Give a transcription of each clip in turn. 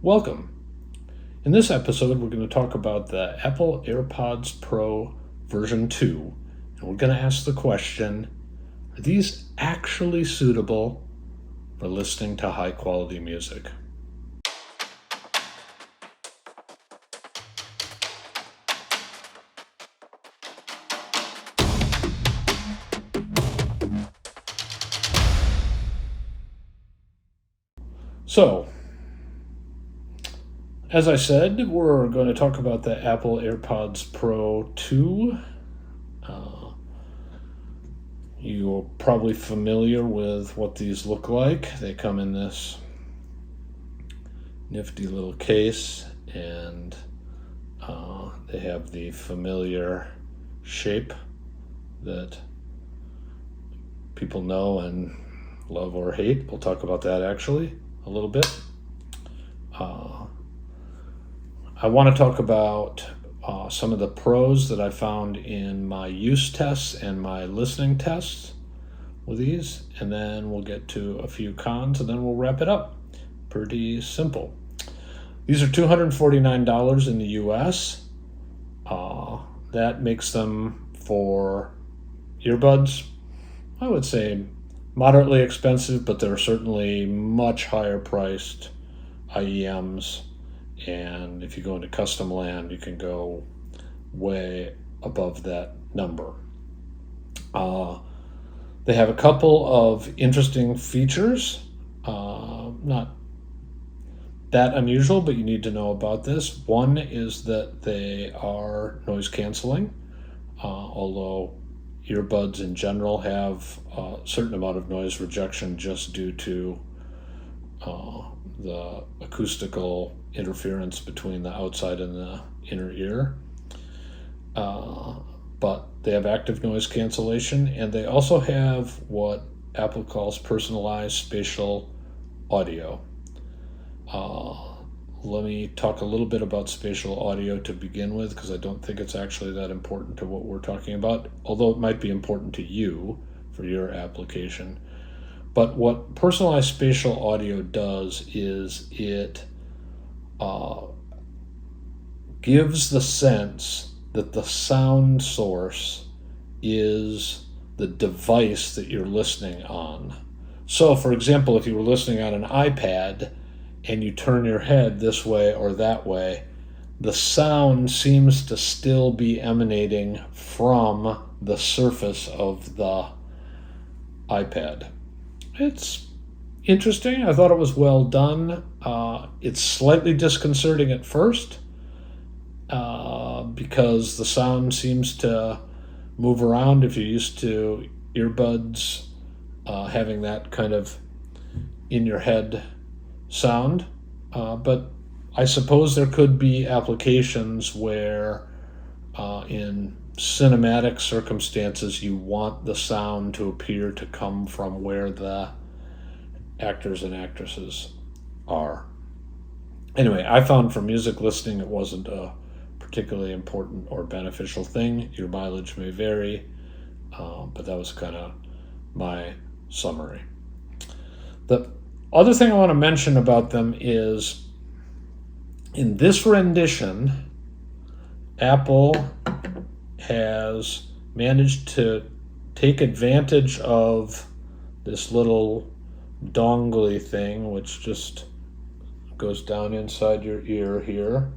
Welcome. In this episode, we're going to talk about the Apple AirPods Pro version 2, and we're going to ask the question, are these actually suitable for listening to high-quality music? So, as I said, we're going to talk about the Apple AirPods Pro 2. You're probably familiar with what these look like. They come in this nifty little case, and they have the familiar shape that people know and love or hate. We'll talk about that actually a little bit. I want to talk about some of the pros that I found in my use tests and my listening tests with these, and then we'll get to a few cons, and then we'll wrap it up. Pretty simple. These are $249 in the US. That makes them, for earbuds, I would say moderately expensive, but they're certainly much higher priced IEMs. And if you go into custom land, you can go way above that number. They have a couple of interesting features, not that unusual, but you need to know about this. One is that they are noise canceling, although earbuds in general have a certain amount of noise rejection just due to the acoustical interference between the outside and the inner ear. But they have active noise cancellation, and they also have what Apple calls personalized spatial audio. Let me talk a little bit about spatial audio to begin with, because I don't think it's actually that important to what we're talking about, although it might be important to you for your application. But what personalized spatial audio does is it gives the sense that the sound source is the device that you're listening on. So, for example, if you were listening on an iPad and you turn your head this way or that way, the sound seems to still be emanating from the surface of the iPad. It's interesting. I thought it was well done. It's slightly disconcerting at first because the sound seems to move around if you're used to earbuds having that kind of in your head sound. But I suppose there could be applications where in cinematic circumstances you want the sound to appear to come from where the actors and actresses are. Anyway, I found for music listening it wasn't a particularly important or beneficial thing. Your mileage may vary, but that was kind of my summary. The other thing I want to mention about them is in this rendition, Apple has managed to take advantage of this little dongly thing, which just goes down inside your ear here.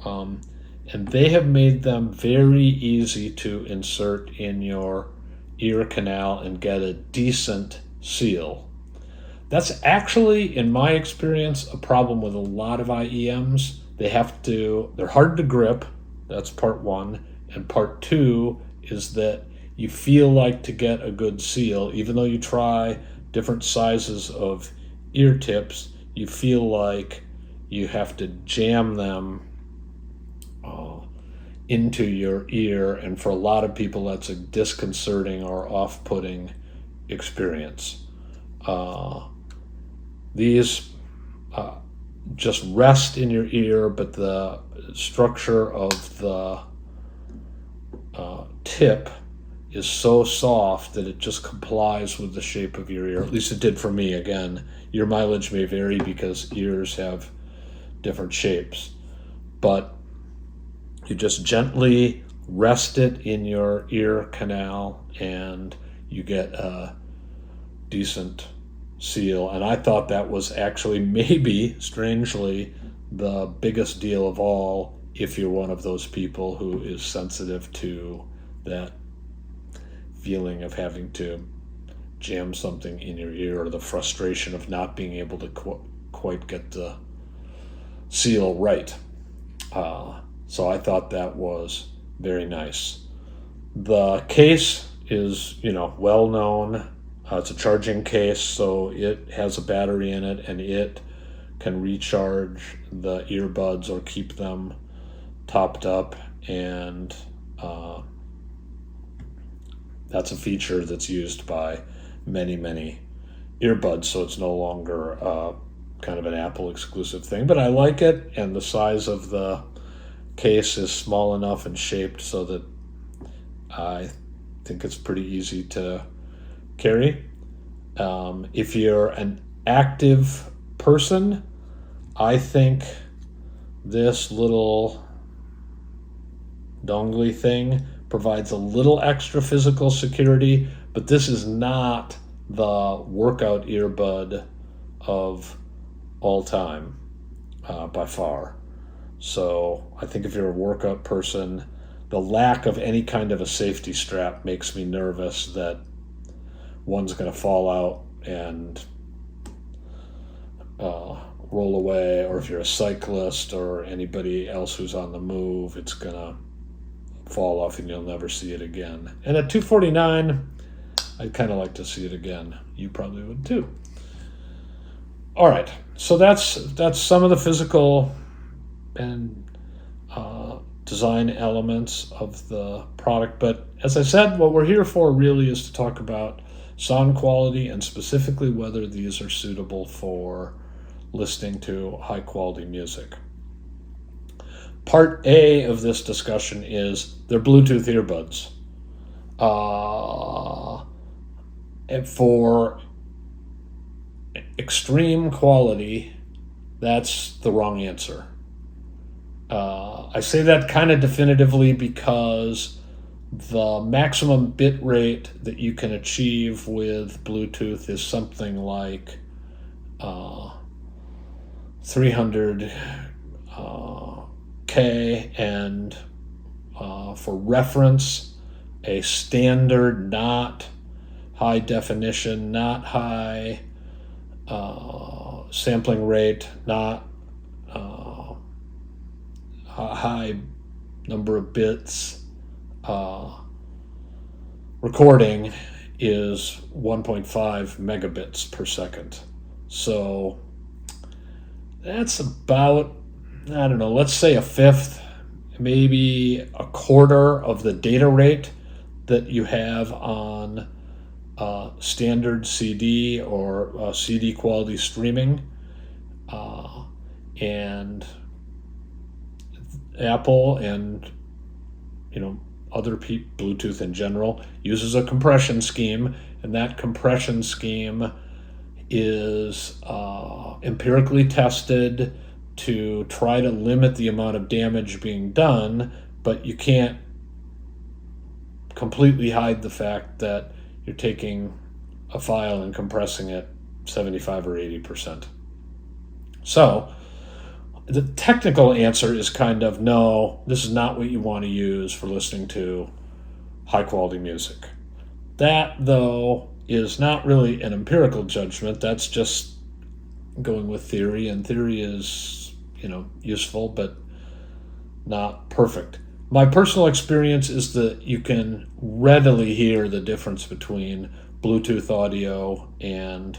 And they have made them very easy to insert in your ear canal and get a decent seal. That's actually, in my experience, a problem with a lot of IEMs. They're hard to grip. That's part one. And part two is that you feel like to get a good seal, even though you try different sizes of ear tips, you feel like you have to jam them into your ear, and for a lot of people that's a disconcerting or off-putting experience. These just rest in your ear, but the structure of the tip is so soft that it just complies with the shape of your ear. At least it did for me. Again, your mileage may vary because ears have different shapes. But you just gently rest it in your ear canal and you get a decent seal. And I thought that was actually maybe, strangely, the biggest deal of all if you're one of those people who is sensitive to that feeling of having to jam something in your ear, or the frustration of not being able to quite get the seal right. So I thought that was very nice. The case is, well known. It's a charging case, so it has a battery in it, and it can recharge the earbuds or keep them topped up, and that's a feature that's used by many, many earbuds, so it's no longer kind of an Apple exclusive thing. But I like it, and the size of the case is small enough and shaped so that I think it's pretty easy to carry. If you're an active person, I think this little dongly thing provides a little extra physical security, but this is not the workout earbud of all time, by far. So I think if you're a workout person, the lack of any kind of a safety strap makes me nervous that one's going to fall out and roll away, or if you're a cyclist or anybody else who's on the move, it's going to fall off and you'll never see it again. And at $249, I'd kind of like to see it again. You probably would too. All right, so that's some of the physical and design elements of the product. But as I said, what we're here for really is to talk about sound quality, and specifically whether these are suitable for listening to high quality music. Part A of this discussion is they're Bluetooth earbuds. And for extreme quality, that's the wrong answer. I say that kind of definitively because the maximum bit rate that you can achieve with Bluetooth is something like 300 K, and for reference, a standard, not high definition, not high sampling rate, not high number of bits recording is 1.5 megabits per second. So that's about, I don't know, let's say a fifth, maybe a quarter of the data rate that you have on standard CD or CD quality streaming. And Apple and other Bluetooth in general uses a compression scheme, and that compression scheme is empirically tested to try to limit the amount of damage being done, but you can't completely hide the fact that you're taking a file and compressing it 75 or 80%. So the technical answer is kind of no, this is not what you want to use for listening to high quality music. That, though, is not really an empirical judgment. That's just going with theory, and theory is, useful, but not perfect. My personal experience is that you can readily hear the difference between Bluetooth audio and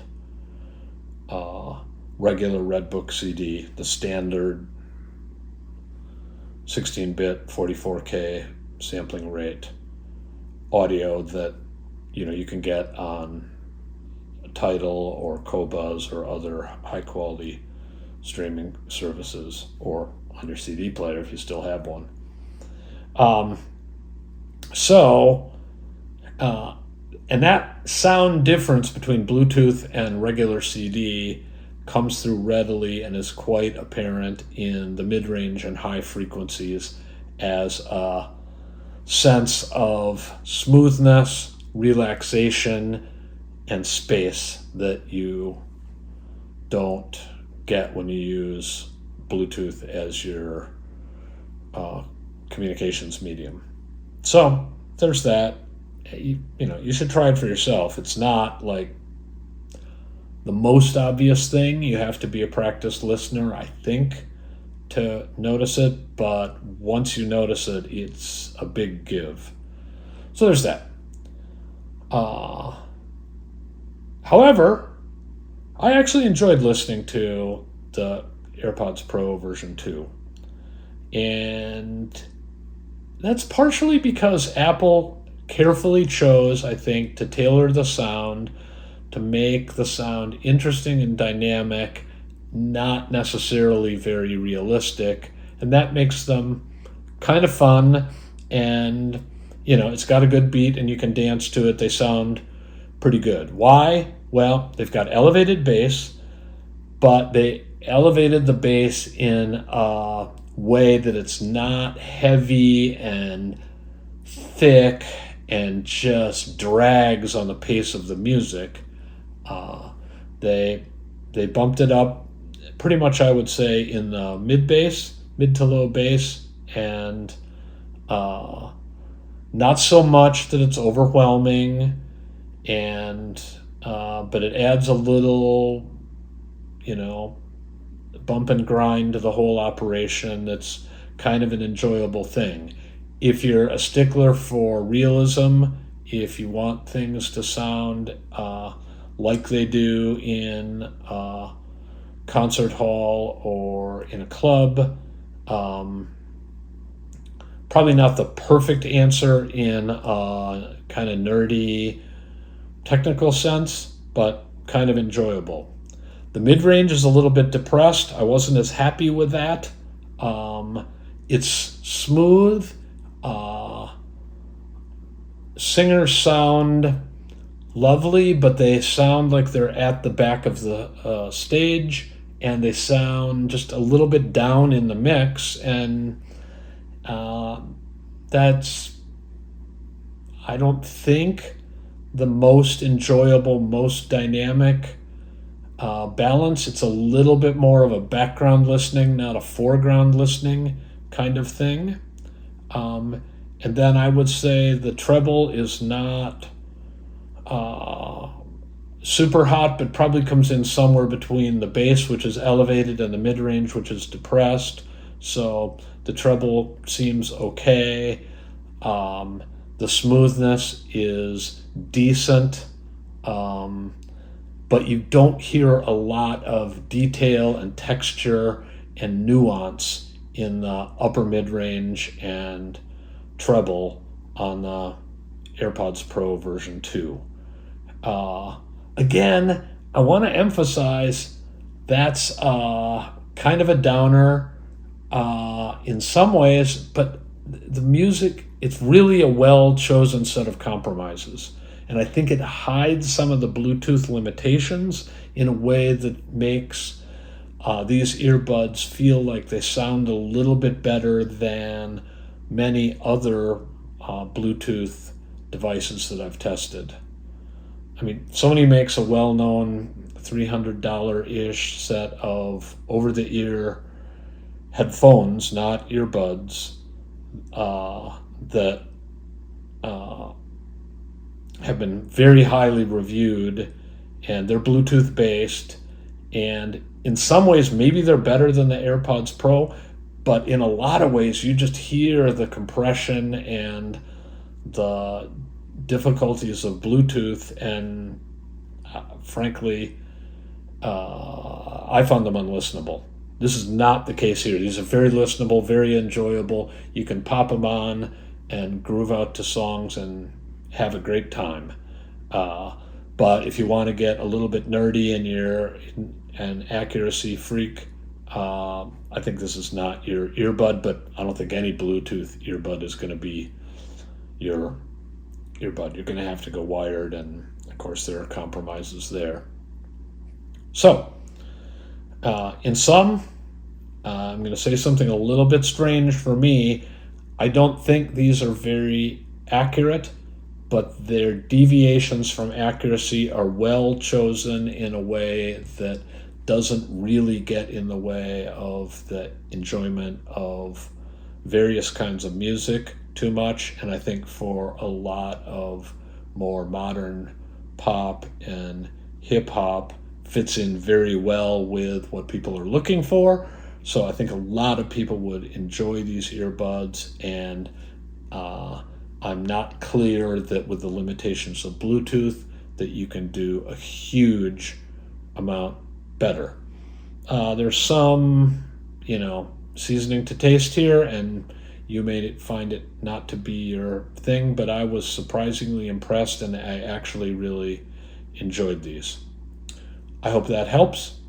regular Redbook CD, the standard 16-bit 44K sampling rate audio that you can get on Tidal or Qobuz or other high quality streaming services, or on your CD player if you still have one. And that sound difference between Bluetooth and regular CD comes through readily and is quite apparent in the mid-range and high frequencies as a sense of smoothness, relaxation, and space that you don't get when you use Bluetooth as your communications medium. So there's that. You should try it for yourself. It's not like the most obvious thing. You have to be a practiced listener, I think, to notice it, but once you notice it, it's a big give. So there's that. However, I actually enjoyed listening to the AirPods Pro version 2. And that's partially because Apple carefully chose, I think, to tailor the sound, to make the sound interesting and dynamic, not necessarily very realistic. And that makes them kind of fun. And, it's got a good beat and you can dance to it. They sound pretty good. Why? Well, they've got elevated bass, but they elevated the bass in a way that it's not heavy and thick and just drags on the pace of the music. They bumped it up pretty much, I would say, in the mid to low bass, and not so much that it's overwhelming, and but it adds a little, bump and grind to the whole operation. That's kind of an enjoyable thing. If you're a stickler for realism, if you want things to sound like they do in a concert hall or in a club, probably not the perfect answer in a kind of nerdy technical sense, but kind of enjoyable. The mid-range is a little bit depressed. I wasn't as happy with that. It's smooth. Singers sound lovely, but they sound like they're at the back of the stage, and they sound just a little bit down in the mix, and that's, I don't think, the most enjoyable, most dynamic balance. It's a little bit more of a background listening, not a foreground listening kind of thing. And then I would say the treble is not super hot, but probably comes in somewhere between the bass, which is elevated, and the mid-range, which is depressed. So the treble seems okay. The smoothness is decent, but you don't hear a lot of detail and texture and nuance in the upper mid-range and treble on the AirPods Pro version 2. Again, I want to emphasize that's kind of a downer in some ways, but the music, it's really a well-chosen set of compromises. And I think it hides some of the Bluetooth limitations in a way that makes these earbuds feel like they sound a little bit better than many other Bluetooth devices that I've tested. I mean, Sony makes a well-known $300-ish set of over-the-ear headphones, not earbuds, that have been very highly reviewed, and they're Bluetooth based, and in some ways maybe they're better than the AirPods Pro, but in a lot of ways you just hear the compression and the difficulties of Bluetooth, and frankly I found them unlistenable. This is not the case here. These are very listenable, very enjoyable. You can pop them on and groove out to songs and have a great time. But if you want to get a little bit nerdy and you're an accuracy freak, I think this is not your earbud, but I don't think any Bluetooth earbud is going to be your earbud. You're going to have to go wired, and of course there are compromises there. So, In some, I'm going to say something a little bit strange for me. I don't think these are very accurate, but their deviations from accuracy are well chosen in a way that doesn't really get in the way of the enjoyment of various kinds of music too much. And I think for a lot of more modern pop and hip hop fits in very well with what people are looking for. So I think a lot of people would enjoy these earbuds, and I'm not clear that with the limitations of Bluetooth that you can do a huge amount better. There's some, seasoning to taste here, and you may find it not to be your thing, but I was surprisingly impressed, and I actually really enjoyed these. I hope that helps.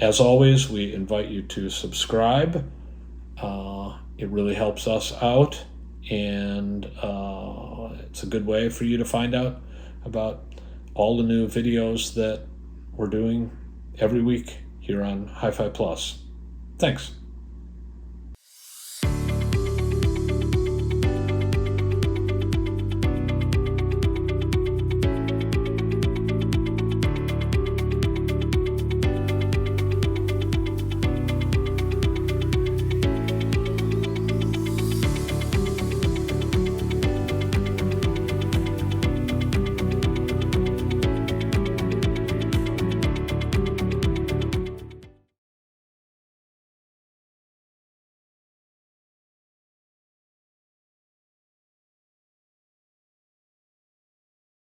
As always, we invite you to subscribe. It really helps us out, and it's a good way for you to find out about all the new videos that we're doing every week here on Hi-Fi Plus. Thanks.